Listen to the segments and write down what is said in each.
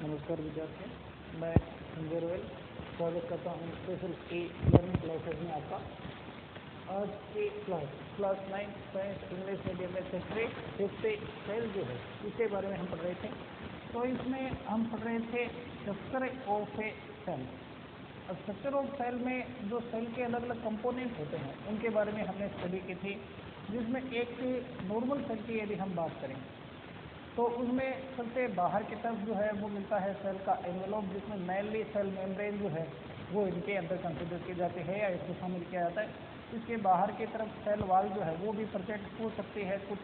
नमस्कार विद्यार्थियों, मैं संजय रोयल स्वागत करता हूँ स्पेशल ए लर्निंग क्लासेज में आपका। आज की क्लास 9 साइंस इंग्लिश मीडियम में सेक्टर 5 सेल जो है इसके बारे में हम पढ़ रहे थे। तो इसमें हम पढ़ रहे थे स्ट्रक्चर ऑफ ए सेल। अब स्ट्रक्चर ऑफ सेल में जो सेल के अलग अलग कंपोनेंट होते हैं उनके बारे में हमने स्टडी की थी, जिसमें एक नॉर्मल सेल की यदि हम बात करें तो उसमें सबसे बाहर की तरफ जो है वो मिलता है सेल का एनवेलप, जिसमें मेनली सेल मेम्ब्रेन जो है वो इनके अंदर कंसिडर किए जाते हैं या इसको शामिल किया जाता है। इसके बाहर की तरफ सेल वॉल जो है वो भी प्रेजेंट हो सकती है, कुछ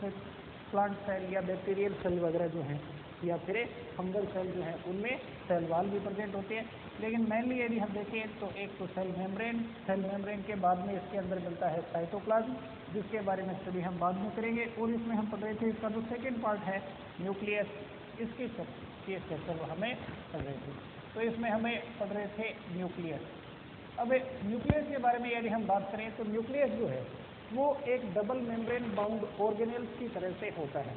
प्लांट सेल या बैक्टीरियल सेल वगैरह जो हैं या फिर फंगल सेल जो है उनमें सेल वॉल भी प्रेजेंट होती है। लेकिन मेनली यदि हम देखें तो एक तो सेल मेम्ब्रेन के बाद में इसके अंदर मिलता है साइटोप्लाज्म, जिसके बारे में स्टडी हम बाद में करेंगे। और इसमें हम पढ़ रहे थे इसका जो सेकेंड पार्ट है न्यूक्लियस, इसकी स्ट्रक्चर हमें पढ़ रहे थे। तो इसमें हमें पढ़ रहे थे न्यूक्लियस। अब न्यूक्लियस के बारे में यदि हम बात करें तो न्यूक्लियस जो है वो एक डबल मेम्ब्रेन बाउंड ऑर्गेनेल्स की तरह से होता है।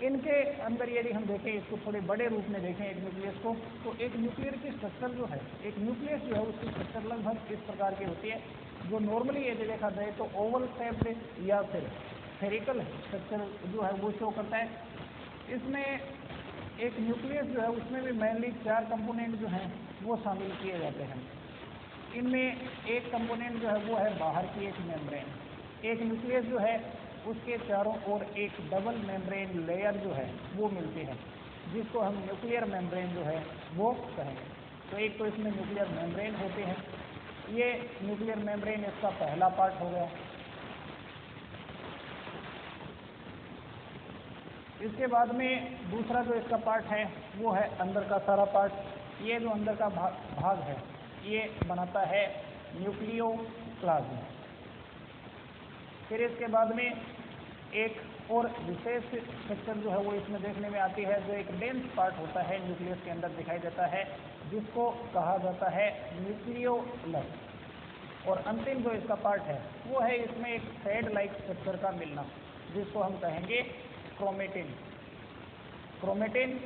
इनके अंदर यदि हम देखें, इसको थोड़े बड़े रूप में देखें एक न्यूक्लियस को, तो एक न्यूक्लियर की स्ट्रक्चर जो है, एक न्यूक्लियस जो है उसकी स्ट्रक्चर लगभग इस प्रकार की होती है, जो नॉर्मली यदि देखा जाए तो ओवल शेप्ड या फिर स्फेरिकल स्ट्रक्चर जो है वो शो करता है। इसमें एक न्यूक्लियस जो है उसमें भी मेनली 4 कंपोनेंट जो हैं वो शामिल किए जाते हैं। इनमें एक कंपोनेंट जो है वो है बाहर की एक मेम्ब्रेन। एक न्यूक्लियस जो है उसके चारों ओर एक डबल मेम्ब्रेन लेयर जो है वो मिलती है, जिसको हम न्यूक्लियर मेम्ब्रेन जो है वो कहेंगे। तो एक तो इसमें न्यूक्लियर मेम्ब्रेन होते हैं, ये न्यूक्लियर मेम्ब्रेन इसका पहला पार्ट हो गया। इसके बाद में दूसरा जो इसका पार्ट है वो है अंदर का सारा पार्ट। ये जो अंदर का भाग है ये बनाता है न्यूक्लियोप्लाज्म। फिर इसके बाद में एक और विशेष स्ट्रक्चर जो है वो इसमें देखने में आती है, जो एक डेंस पार्ट होता है न्यूक्लियस के अंदर दिखाई देता है, जिसको कहा जाता है न्यूक्लियोलस। और अंतिम जो इसका पार्ट है वो है इसमें एक थ्रेड लाइक स्ट्रक्चर का मिलना, जिसको हम कहेंगे क्रोमेटिन। क्रोमेटिन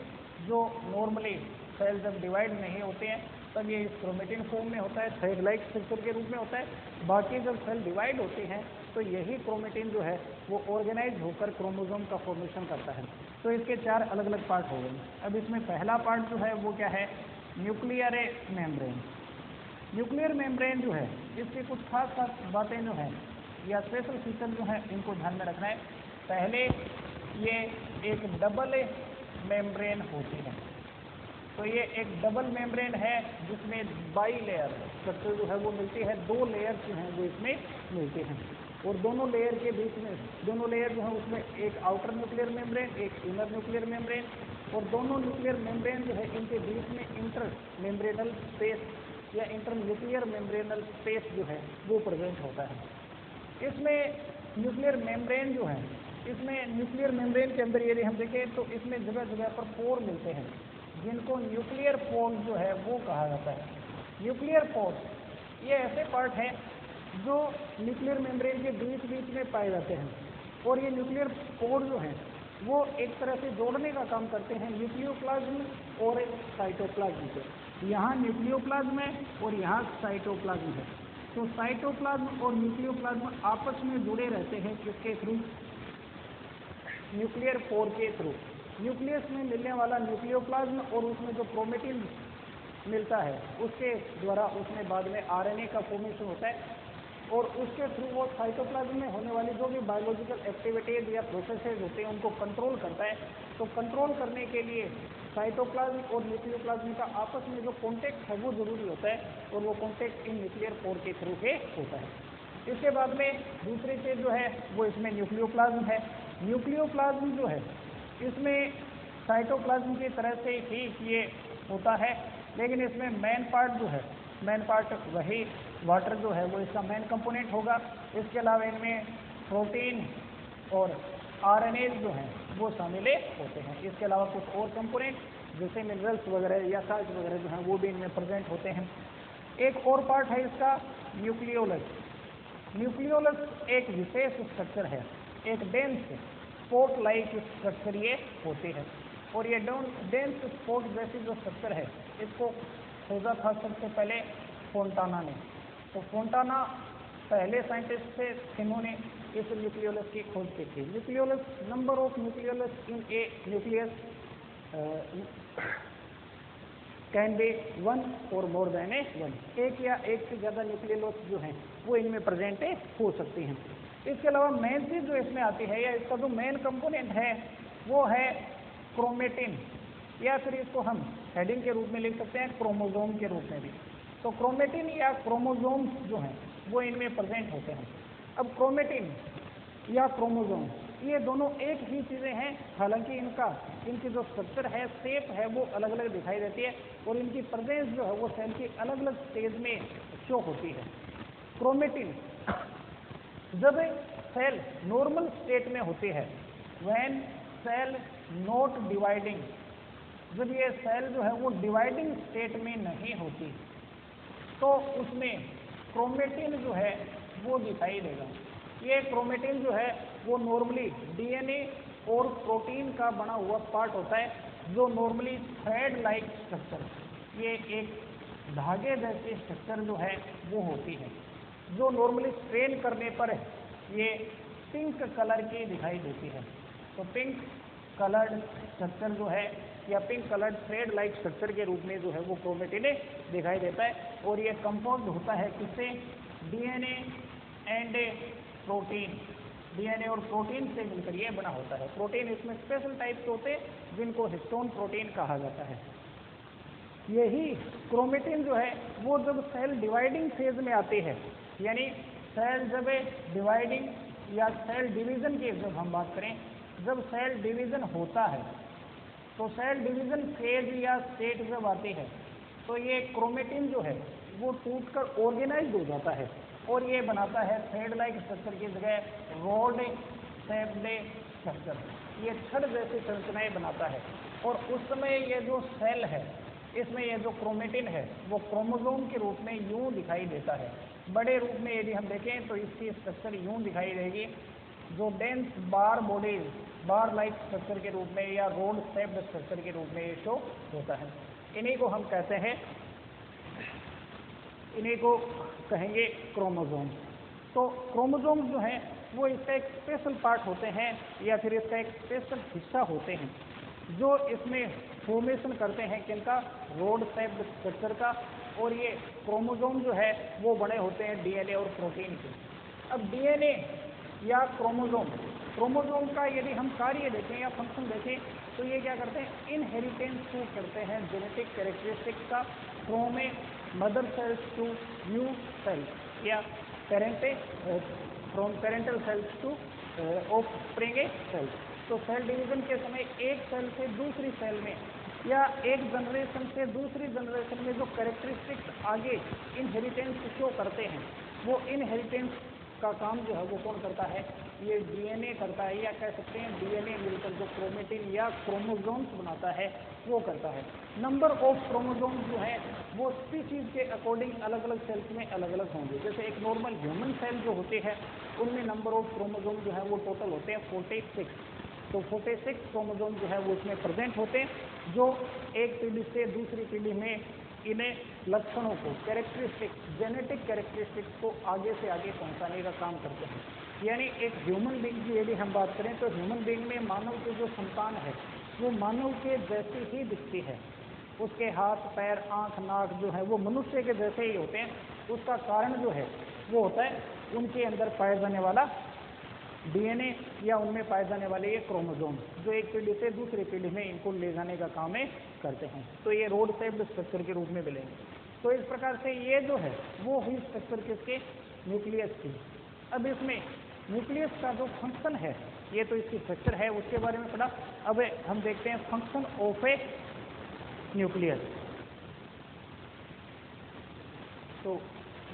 जो नॉर्मली सेल जब डिवाइड नहीं होते हैं तब ये इस क्रोमेटिन फॉर्म में होता है, थ्रेड लाइक स्ट्रक्चर के रूप में होता है। बाकी जब सेल डिवाइड होते हैं तो यही क्रोमेटिन जो है वो ऑर्गेनाइज होकर क्रोमोसोम का फॉर्मेशन करता है। तो इसके 4 अलग अलग पार्ट हो गए। अब इसमें पहला पार्ट जो है वो क्या है, न्यूक्लियर मेम्ब्रेन। न्यूक्लियर मेम्ब्रेन जो है इसकी कुछ खास बातें जो हैं या स्पेशल फीचर जो हैं इनको ध्यान में रखना है। पहले ये एक डबल मेम्ब्रेन होती है। तो ये एक डबल मेम्ब्रेन है जिसमें बाई लेयर स्ट्रक्चर जो है वो मिलती है, 2 लेयर्स जो हैं वो इसमें मिलते हैं। और दोनों लेयर के बीच में, दोनों लेयर जो है उसमें एक आउटर न्यूक्लियर मेम्ब्रेन, एक इनर न्यूक्लियर मेम्ब्रेन, और दोनों न्यूक्लियर मेम्ब्रेन जो है इनके बीच में इंटर मेम्ब्रेनल स्पेस या इंटर न्यूक्लियर मेम्ब्रेनल स्पेस जो है वो प्रेजेंट होता है। इसमें न्यूक्लियर मेम्ब्रेन जो है, इसमें न्यूक्लियर मेम्ब्रेन के अंदर यदि हम देखें तो इसमें जगह जगह पर पोर मिलते हैं, जिनको न्यूक्लियर पोर्स जो है वो कहा जाता है। न्यूक्लियर पोर्स ये ऐसे पार्ट हैं जो न्यूक्लियर मेम्ब्रेन के बीच बीच में पाए जाते हैं, और ये न्यूक्लियर पोर जो हैं वो एक तरह से जोड़ने का काम करते हैं न्यूक्लियोप्लाज्म और साइटोप्लाज्म को। यहाँ न्यूक्लियोप्लाज्म है और यहाँ साइटोप्लाज्म है। तो साइटोप्लाज्म और न्यूक्लियोप्लाज्म आपस में जुड़े रहते हैं किसके थ्रू, न्यूक्लियर पोर के थ्रू। न्यूक्लियस में मिलने वाला न्यूक्लियोप्लाज्म और उसमें जो क्रोमेटिन मिलता है उसके द्वारा उसमें बाद में आरएनए का फॉर्मेशन होता है, और उसके थ्रू वो साइटोप्लाज्म में होने वाली जो भी बायोलॉजिकल एक्टिविटीज या प्रोसेसेस होते हैं उनको कंट्रोल करता है। तो कंट्रोल करने के लिए साइटोप्लाज्म और न्यूक्लियोप्लाज्म का आपस में जो कॉन्टेक्ट है वो जरूरी होता है, और वो कॉन्टेक्ट इन न्यूक्लियर पोर के थ्रू से होता है। इसके बाद में दूसरी चीज़ जो है वो इसमें न्यूक्लियोप्लाज्म है। न्यूक्लियोप्लाज्म जो है इसमें साइटोप्लाज्म की तरह से ही ये होता है, लेकिन इसमें मेन पार्ट जो है, मेन पार्ट वही वाटर जो है वो इसका मेन कंपोनेंट होगा। इसके अलावा इनमें प्रोटीन और आरएनए जो हैं वो शामिल होते हैं। इसके अलावा कुछ और कंपोनेंट जैसे मिनरल्स वगैरह या साल्ट वगैरह जो हैं वो भी इनमें प्रेजेंट होते हैं। एक और पार्ट है इसका न्यूक्लियोलस। न्यूक्लियोलस एक विशेष स्ट्रक्चर है, एक डेंस स्पोर्ट लाइक स्ट्रक्चर ये होते हैं। और ये डेंस स्पॉट जैसी जो स्ट्रक्चर है इसको खोजा था सबसे पहले फोंटाना ने। तो फोंटाना पहले साइंटिस्ट थे जिन्होंने इस न्यूक्लियोलस की खोज की थी। Nucleolus, number of nucleolus in A nucleus can be 1 और मोर देन 1। एक या एक से ज़्यादा न्यूक्लियोलस जो हैं वो इनमें प्रेजेंट हो सकती हैं। इसके अलावा मेन चीज़ जो इसमें आती है या इसका जो मेन कंपोनेंट है वो है क्रोमेटिन, या फिर इसको हम हेडिंग के रूप में लिख सकते हैं क्रोमोसोम के रूप में भी। तो क्रोमेटिन या क्रोमोसोम जो हैं वो इनमें प्रेजेंट होते हैं। अब क्रोमेटिन या क्रोमोसोम ये दोनों एक ही चीज़ें हैं, हालांकि इनकी जो स्ट्रक्चर है, शेप है, वो अलग अलग दिखाई देती है और इनकी प्रेजेंस जो है वो सेल की अलग अलग स्टेज में शो होती है। क्रोमेटिन जब सेल नॉर्मल स्टेट में होती है, व्हेन सेल नॉट डिवाइडिंग, जब ये सेल जो है वो डिवाइडिंग स्टेट में नहीं होती तो उसमें क्रोमेटिन जो है वो दिखाई देगा। ये क्रोमेटिन जो है वो नॉर्मली डीएनए और प्रोटीन का बना हुआ पार्ट होता है, जो नॉर्मली थ्रेड लाइक स्ट्रक्चर, ये एक धागे जैसी स्ट्रक्चर जो है वो होती है, जो नॉर्मली स्ट्रेन करने पर ये पिंक कलर की दिखाई देती है। तो पिंक कलर्ड स्ट्रक्चर जो है या pink coloured thread like structure के रूप में जो है वो क्रोमेटिन दिखाई देता है। और ये कंपाउंड होता है किससे? डीएनए एंड प्रोटीन, डीएनए और प्रोटीन से मिलकर ये बना होता है। प्रोटीन इसमें स्पेशल टाइप के होते हैं जिनको हिस्टोन प्रोटीन कहा जाता है। यही क्रोमेटिन जो है वो जब सेल डिवाइडिंग फेज में आती है, यानी सेल जब डिवाइडिंग या सेल डिवीज़न की जब हम बात करें, जब सेल डिवीज़न होता है तो सेल डिवीज़न फेज या स्टेट जब आती है तो ये क्रोमेटिन जो है वो टूटकर ऑर्गेनाइज्ड हो जाता है और ये बनाता है थ्रेड लाइक स्ट्रक्चर की जगह रोड शेप्ड स्ट्रक्चर, ये छड़ जैसी संरचनाएं बनाता है। और उस समय ये जो सेल है इसमें ये जो क्रोमेटिन है वो क्रोमोसोम के रूप में यूं दिखाई देता है। बड़े रूप में यदि हम देखें तो इसकी स्ट्रक्चर यूं दिखाई देगी, जो डेंस बार बॉडीज, बार लाइक स्ट्रक्चर के रूप में या रोड शेप्ड स्ट्रक्चर के रूप में ये शो होता है। इन्हीं को हम कहते हैं, इन्हीं को कहेंगे क्रोमोसोम। तो क्रोमोसोम जो है वो इसका एक स्पेशल पार्ट होते हैं या फिर इसका एक स्पेशल हिस्सा होते हैं जो इसमें फॉर्मेशन करते हैं किनका? रोड शेप्ड स्ट्रक्चर का। और ये क्रोमोसोम जो है वो बने होते हैं डीएनए और प्रोटीन के। अब डीएनए या क्रोमोसोम का यदि हम कार्य देखें या फंक्शन देखें तो ये क्या करते हैं? इनहेरिटेंस को करते हैं जेनेटिक कैरेक्टरिस्टिक्स का from a mother cells to new cells या from parental cells to offspring cells. तो सेल डिवीजन के समय एक सेल से दूसरी सेल में या एक जनरेशन से दूसरी जनरेशन में जो कैरेक्टरिस्टिक्स आगे इनहेरिटेंस शो करते हैं, वो इनहेरिटेंस का काम जो है वो कौन करता है? ये डीएनए करता है, या कह सकते हैं डीएनए मिलकर जो क्रोमेटिन या क्रोमोसोम्स बनाता है वो करता है। नंबर ऑफ क्रोमोसोम्स जो है वो स्पीशीज के अकॉर्डिंग अलग अलग सेल्स में अलग अलग होंगे। जैसे एक नॉर्मल ह्यूमन सेल जो होते हैं उनमें नंबर ऑफ क्रोमोसोम जो है वो टोटल होते हैं 46। तो 46 क्रोमोसोम जो है वो उसमें प्रेजेंट होते हैं, जो एक पीढ़ी से दूसरी पीढ़ी में इन्हें लक्षणों को, कैरेक्टरिस्टिक्स, जेनेटिक कैरेक्टरिस्टिक्स को आगे से आगे पहुंचाने का काम करते हैं। यानी एक ह्यूमन बीइंग की यदि हम बात करें तो ह्यूमन बीइंग में मानव की जो संतान है वो मानव के जैसी ही दिखती है। उसके हाथ पैर आँख नाक जो है वो मनुष्य के जैसे ही होते हैं। उसका कारण जो है वो होता है उनके अंदर पाया जाने वाला डीएनए या उनमें पाए जाने वाले ये क्रोमोसोम, जो एक पीढ़ी से दूसरी पीढ़ी में इनको ले जाने का काम करते हैं। तो ये रोड शेप्ड स्ट्रक्चर के रूप में मिलेंगे। तो इस प्रकार से ये जो है वो हुई स्ट्रक्चर किसके? न्यूक्लियस की। अब इसमें न्यूक्लियस का जो फंक्शन है, ये तो इसकी स्ट्रक्चर है उसके बारे में पढ़ा। अब हम देखते हैं फंक्शन ऑफ ए न्यूक्लियस। तो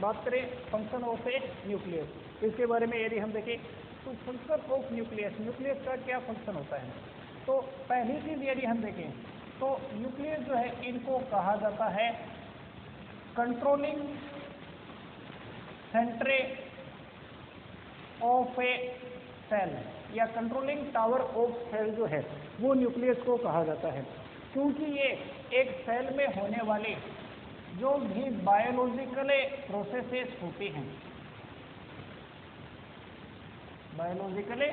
बात करें फंक्शन ऑफ ए न्यूक्लियस, इसके बारे में यदि हम देखें तो फंक्शन ऑफ न्यूक्लियस, न्यूक्लियस का क्या फंक्शन होता है? तो पहली चीज यदि हम देखें तो न्यूक्लियस जो है इनको कहा जाता है कंट्रोलिंग सेंट्रे ऑफ ए सेल। या कंट्रोलिंग टावर ऑफ सेल जो है वो न्यूक्लियस को कहा जाता है, क्योंकि ये एक सेल में होने वाले जो भी बायोलॉजिकल प्रोसेसेस होते हैं, बायोलॉजिकल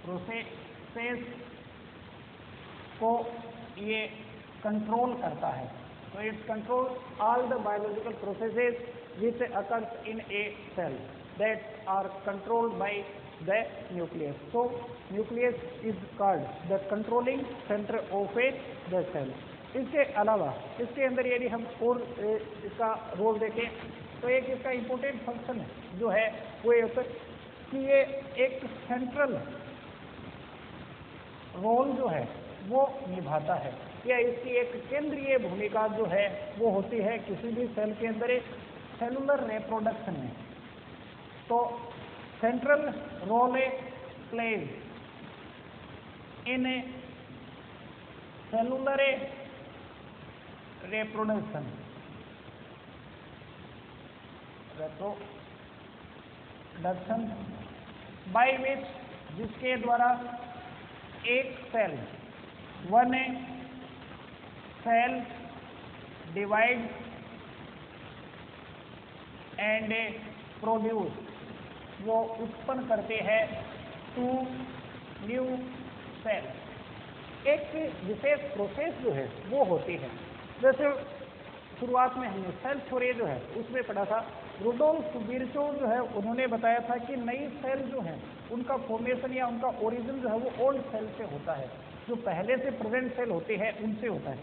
प्रोसेसेस को ये कंट्रोल करता है। तो it's control all the biological processes which occurs in a cell that are controlled by the nucleus. So nucleus is called the controlling center of the cell. इसके अलावा इसके अंदर यदि हम और इसका रोल देखें तो एक इसका इम्पोर्टेंट फंक्शन जो है वो ये होता है कि ये एक सेंट्रल रोल जो है वो निभाता है, या इसकी एक केंद्रीय भूमिका जो है वो होती है किसी भी सेल के अंदर एक सेलुलर रिप्रोडक्शन में। तो central role plays in a cellular reproduction by which, जिसके द्वारा एक cell one cell divide and produce, वो उत्पन्न करते हैं 2 न्यू सेल। एक विशेष प्रोसेस जो है वो होती है, जैसे शुरुआत में हमने सेल थ्योरी जो है उसमें पढ़ा था, रुडोल्फ विर्चोव जो है उन्होंने बताया था कि नई सेल जो है उनका फॉर्मेशन या उनका ओरिजिन जो है वो ओल्ड सेल से होता है, जो पहले से प्रेजेंट सेल होते हैं उनसे होता है।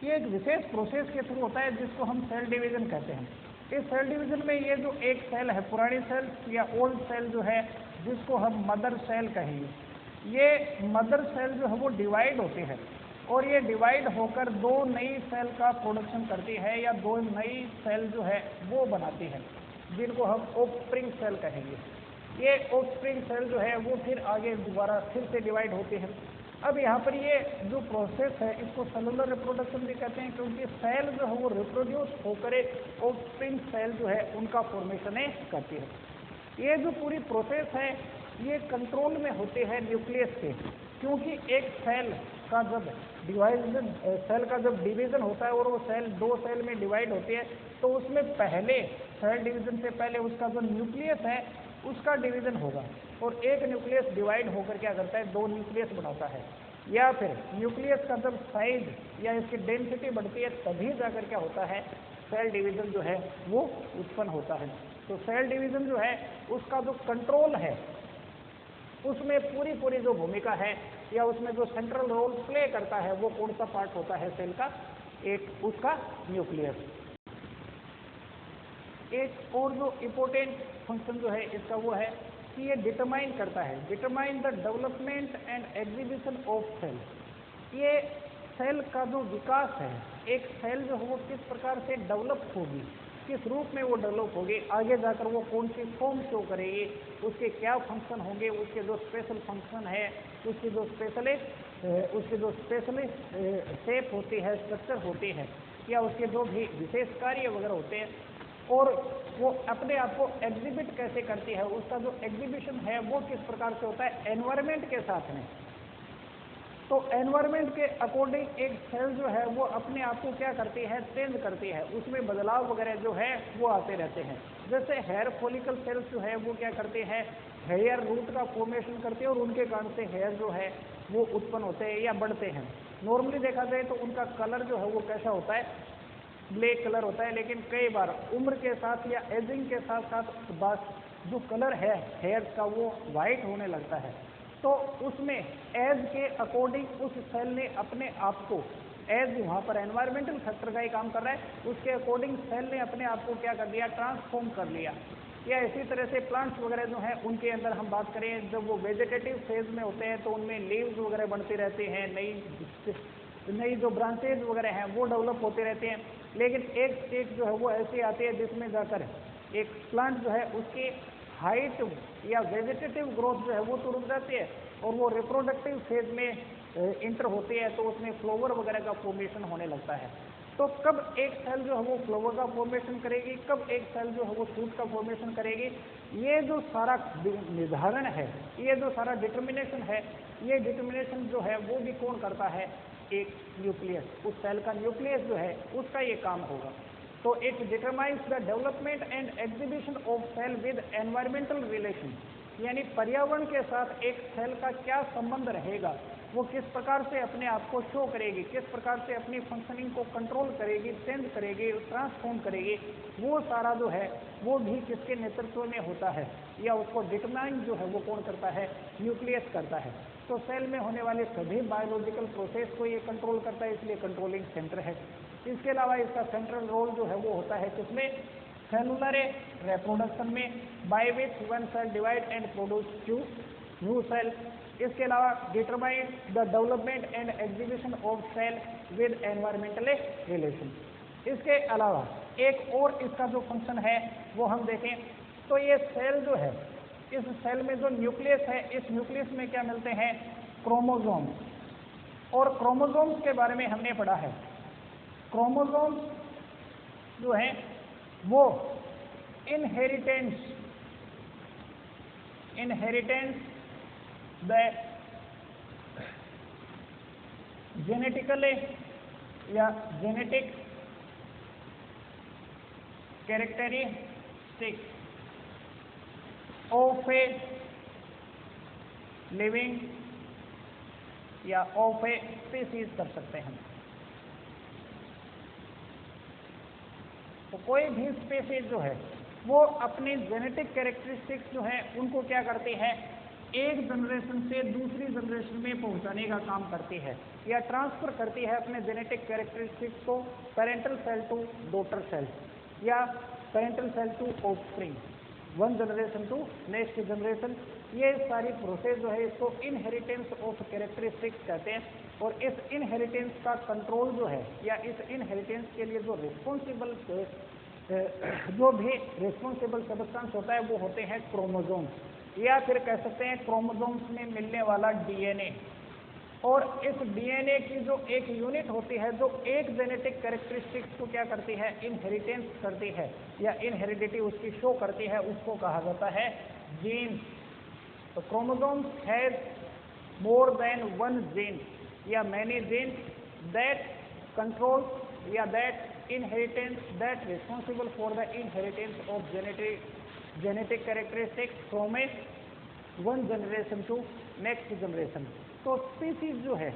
ये एक विशेष प्रोसेस के थ्रू होता है जिसको हम सेल डिवीजन कहते हैं। इस सेल डिवीजन में ये जो एक सेल है, पुरानी सेल या ओल्ड सेल जो है जिसको हम मदर सेल कहेंगे, ये मदर सेल जो है वो डिवाइड होते हैं और ये डिवाइड होकर 2 नई सेल का प्रोडक्शन करती है या 2 नई सेल जो है वो बनाती है, जिनको हम ऑफस्प्रिंग सेल कहेंगे। ये ऑफस्प्रिंग सेल जो है वो फिर आगे दोबारा फिर से डिवाइड होती है। अब यहाँ पर ये जो प्रोसेस है इसको सेलुलर रिप्रोडक्शन भी कहते हैं, क्योंकि सेल जो है वो रिप्रोड्यूस होकर एक ऑफस्प्रिंग सेल जो है उनका फॉर्मेशन करती है। ये जो पूरी प्रोसेस है ये कंट्रोल में होते हैं न्यूक्लियस के, क्योंकि एक सेल का जब डिवीजन होता है और वो सेल 2 सेल में डिवाइड होती है तो उसमें पहले सेल डिवीजन से पहले उसका जो न्यूक्लियस है उसका डिवीजन होगा, और एक न्यूक्लियस डिवाइड होकर क्या करता है 2 न्यूक्लियस बनाता है, या फिर न्यूक्लियस का जब साइज या इसकी डेंसिटी बढ़ती है तभी जाकर क्या होता है सेल डिवीजन जो है वो उत्पन्न होता है। तो सेल डिवीजन जो है उसका जो कंट्रोल है उसमें पूरी जो भूमिका है या उसमें जो सेंट्रल रोल प्ले करता है वो कौन सा पार्ट होता है सेल का, एक उसका न्यूक्लियस। एक और जो इम्पोर्टेंट फंक्शन जो है इसका वो है कि ये डिटरमाइन करता है, determine the development and exhibition of cell. ये सेल का जो विकास है, एक सेल जो है वो किस प्रकार से डेवलप होगी, किस रूप में वो डेवलप होगी, आगे जाकर वो कौन सी फॉर्म शो करेगी, उसके क्या फंक्शन होंगे, उसके जो स्पेशल फंक्शन है, उसकी जो स्पेशल शेप होती है, स्ट्रक्चर होती है, या उसके जो भी विशेष कार्य वगैरह होते हैं, और वो अपने आप को एग्जिबिट कैसे करती है, उसका जो एग्जीबिशन है वो किस प्रकार से होता है एनवायरनमेंट के साथ में। तो एनवायरनमेंट के अकॉर्डिंग एक सेल जो है वो अपने आप को क्या करती है, चेंज करती है, उसमें बदलाव वगैरह जो है वो आते रहते हैं। जैसे हेयर फॉलिकल सेल्स जो है वो क्या करते हैं, हेयर रूट का फॉर्मेशन करते हैं और उनके कारण से हेयर जो है वो उत्पन्न होते हैं या बढ़ते हैं। नॉर्मली देखा जाए तो उनका कलर जो है वो कैसा होता है, ब्लैक कलर होता है, लेकिन कई बार उम्र के साथ या एजिंग के साथ साथ बस जो कलर है हेयर का वो वाइट होने लगता है। तो उसमें एज के अकॉर्डिंग उस सेल ने अपने आप को, एज वहाँ पर एनवायरमेंटल फैक्टर का ही काम कर रहा है, उसके अकॉर्डिंग सेल ने अपने आप को क्या कर दिया, ट्रांसफॉर्म कर लिया। या इसी तरह से प्लांट्स वगैरह जो हैं उनके अंदर हम बात करें, जब वो वेजिटेटिव फेज में होते हैं तो उनमें लीव्स वगैरह बढ़ती रहती हैं, नई जो ब्रांचेज वगैरह हैं वो डेवलप होते रहते हैं। लेकिन एक स्टेज जो है वो ऐसी आती है जिसमें जाकर एक प्लांट जो है उसकी हाइट या वेजिटेटिव ग्रोथ जो है वो तो रुक जाती है और वो रिप्रोडक्टिव फेज में इंटर होती है, तो उसमें फ्लावर वगैरह का फॉर्मेशन होने लगता है। तो कब एक सेल जो है वो फ्लावर का फॉर्मेशन करेगी, कब एक सेल जो है वो शूट का फॉर्मेशन करेगी, ये जो सारा निर्धारण है, ये जो सारा डिटर्मिनेशन है, ये डिटर्मिनेशन जो है वो भी कौन करता है, एक न्यूक्लियस, उस सेल का न्यूक्लियस जो है उसका ये काम होगा। तो it determines the development and exhibition of cell with environmental relation, यानी पर्यावरण के साथ एक सेल का क्या संबंध रहेगा, वो किस प्रकार से अपने आप को शो करेगी, किस प्रकार से अपनी फंक्शनिंग को कंट्रोल करेगी, चेंज करेगी, ट्रांसफॉर्म करेगी, वो सारा जो है वो भी किसके नेतृत्व में होता है, या उसको डिटरमाइन जो है वो कौन करता है, न्यूक्लियस करता है। तो सेल में होने वाले सभी बायोलॉजिकल प्रोसेस को ये कंट्रोल करता है, इसलिए कंट्रोलिंग सेंटर है। इसके अलावा इसका सेंट्रल रोल जो है वो होता है किसमें, सेलुलर रिप्रोडक्शन में, by which one cell divide and produce two new cell. इसके अलावा determine the development and exhibition of cell with environmental relation. इसके अलावा एक और इसका जो फंक्शन है वो हम देखें तो ये सेल जो है, इस सेल में जो न्यूक्लियस है, इस न्यूक्लियस में क्या मिलते हैं, क्रोमोसोम्स, और क्रोमोसोम्स के बारे में हमने पढ़ा है। क्रोमोसोम्स जो है वो इनहेरिटेंस द जेनेटिकली या genetic characteristics of a living या ऑफ ए स्पीसीज कर सकते हैं। तो कोई भी स्पीसीज जो है वो अपनी जेनेटिक कैरेक्टरिस्टिक्स जो है उनको क्या करती है, एक जनरेशन से दूसरी जनरेशन में पहुंचाने का काम करती है, या ट्रांसफर करती है अपने जेनेटिक कैरेक्टरिस्टिक्स को parental cell to daughter cell, या parental cell to offspring, one generation to next generation. ये सारी प्रोसेस जो है इसको इनहेरिटेंस ऑफ कैरेक्टरिस्टिक्स कहते हैं। और इस इनहेरिटेंस का कंट्रोल जो है, या इस इनहेरिटेंस के लिए जो रिस्पॉन्सिबल सब्सटेंस होता है वो होते हैं क्रोमोसोम्स, या फिर कह सकते हैं क्रोमोसोम्स में मिलने वाला डीएनए। और इस डीएनए की जो एक यूनिट होती है जो एक जेनेटिक कैरेक्टरिस्टिक्स को क्या करती है, इनहेरिटेंस करती है, या इनहेरिडिटी उसकी शो करती है, उसको कहा जाता है जीन। तो chromosomes has more than one gene या मैनी जीन दैट कंट्रोल या that inheritance that responsible for the inheritance of genetic characteristics from a one generation to next generation। तो स्पीसीज जो है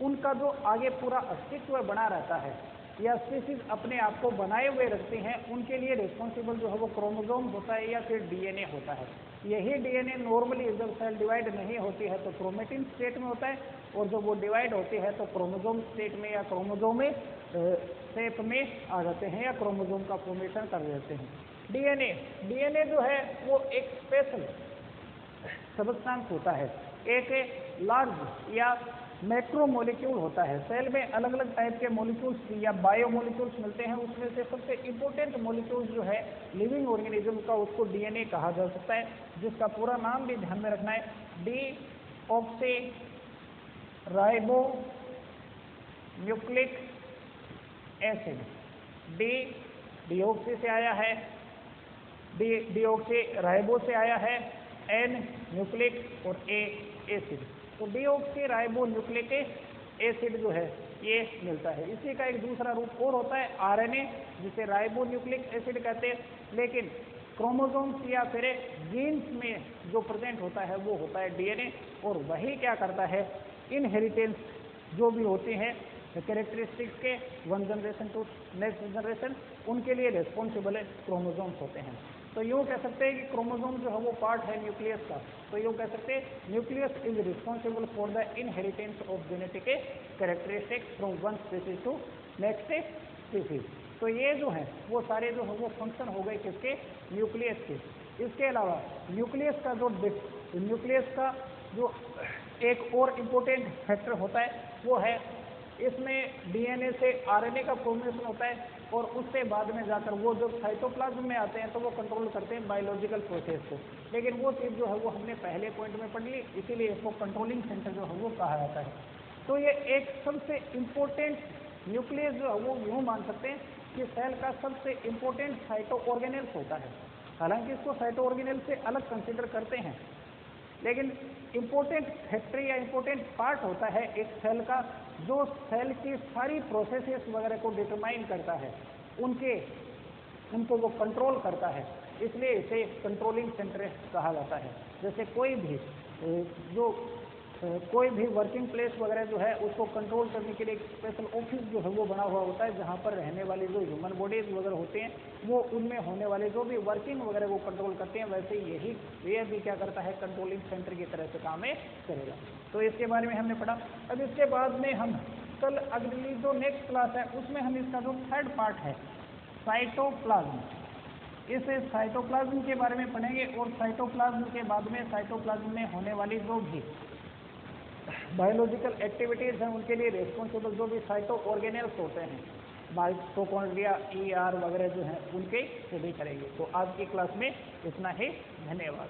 उनका जो आगे पूरा अस्तित्व बना रहता है, या स्पीसीज अपने आप को बनाए हुए रखते हैं, उनके लिए रिस्पॉन्सिबल जो है वो क्रोमोसोम होता है या फिर डीएनए होता है। यही डीएनए नॉर्मली जब सेल डिवाइड नहीं होती है तो क्रोमेटिन स्टेट में होता है, और जब वो डिवाइड होती है तो क्रोमोसोम स्टेट में या क्रोमोसोम शेप में आ जाते हैं, या क्रोमोसोम का फॉर्मेशन कर देते हैं। डीएनए जो है वो एक स्पेशल सब्सटेंस होता है, एक लार्ज या मैक्रो मॉलिक्यूल होता है। सेल में अलग अलग टाइप के मॉलिक्यूल्स या बायो मॉलिक्यूल्स मिलते हैं, उसमें से सबसे इम्पोर्टेंट मॉलिक्यूल्स जो है लिविंग ऑर्गेनिज्म का, उसको डीएनए कहा जा सकता है, जिसका पूरा नाम भी ध्यान में रखना है, deoxy ribo nucleic acid. Deoxy से आया है, डीऑक्सी राइबो से आया है, एन न्यूक्लिक और ए एसिड। तो डीऑक्सी राइबो न्यूक्लिक एसिड जो है ये मिलता है। इसी का एक दूसरा रूप और होता है आरएनए, जिसे राइबो न्यूक्लिक एसिड कहते हैं। लेकिन क्रोमोसोम्स या फिर जीन्स में जो प्रेजेंट होता है वो होता है डीएनए, और वही क्या करता है, इनहेरिटेंस जो भी होते हैं कैरेक्टरिस्टिक्स के one generation to next generation, उनके लिए रिस्पॉन्सिबल क्रोमोसोम्स होते हैं। तो यूँ कह सकते हैं कि क्रोमोसोम जो है वो पार्ट है न्यूक्लियस का। तो यूँ कह सकते हैं nucleus is responsible for the inheritance of genetic characteristics from one species to next species. तो ये जो है वो सारे जो है वो फंक्शन हो गए किसके, न्यूक्लियस के। इसके अलावा न्यूक्लियस का जो एक और इम्पोर्टेंट फैक्टर होता है वो है, इसमें डीएनए से आरएनए का फॉर्मेशन होता है, और उससे बाद में जाकर वो जब साइटोप्लाज्म में आते हैं तो वो कंट्रोल करते हैं बायोलॉजिकल प्रोसेस को। लेकिन वो चीज़ जो है वो हमने पहले पॉइंट में पढ़ ली, इसीलिए इसको कंट्रोलिंग सेंटर जो है वो कहा जाता है। तो ये एक सबसे इम्पोर्टेंट न्यूक्लियस जो है वो यूँ मान सकते हैं कि सेल का सबसे इम्पोर्टेंट साइटो ऑर्गेनेल्स होता है। हालांकि इसको साइटो ऑर्गेनेल से अलग कंसिडर करते हैं, लेकिन इम्पोर्टेंट फैक्टर या इम्पोर्टेंट पार्ट होता है एक सेल का, जो सेल की सारी प्रोसेसेस वगैरह को डिटरमाइन करता है, उनको वो कंट्रोल करता है, इसलिए इसे कंट्रोलिंग सेंटर कहा जाता है। जैसे कोई भी वर्किंग प्लेस वगैरह जो है उसको कंट्रोल करने के लिए एक स्पेशल ऑफिस जो है वो बना हुआ होता है, जहाँ पर रहने वाले जो ह्यूमन बॉडीज वगैरह होते हैं वो उनमें होने वाले जो भी वर्किंग वगैरह वो कंट्रोल करते हैं। वैसे ये भी क्या करता है, कंट्रोलिंग सेंटर की तरह से काम करेगा। तो इसके बारे में हमने पढ़ा। अब इसके बाद में हम कल अगली जो नेक्स्ट क्लास है उसमें हम इसका जो थर्ड पार्ट है साइटोप्लाज्म, इस साइटोप्लाज्म के बारे में पढ़ेंगे। और साइटोप्लाज्म के बाद में साइटोप्लाज्म में होने वाली जो भी बायोलॉजिकल एक्टिविटीज़ हैं उनके लिए रिस्पॉन्सिबल जो भी साइटो ऑर्गेनेल्स होते हैं, माइटोकॉन्ड्रिया, ER वगैरह जो हैं उनके स्टडी करेंगे। तो आज की क्लास में इतना ही, धन्यवाद।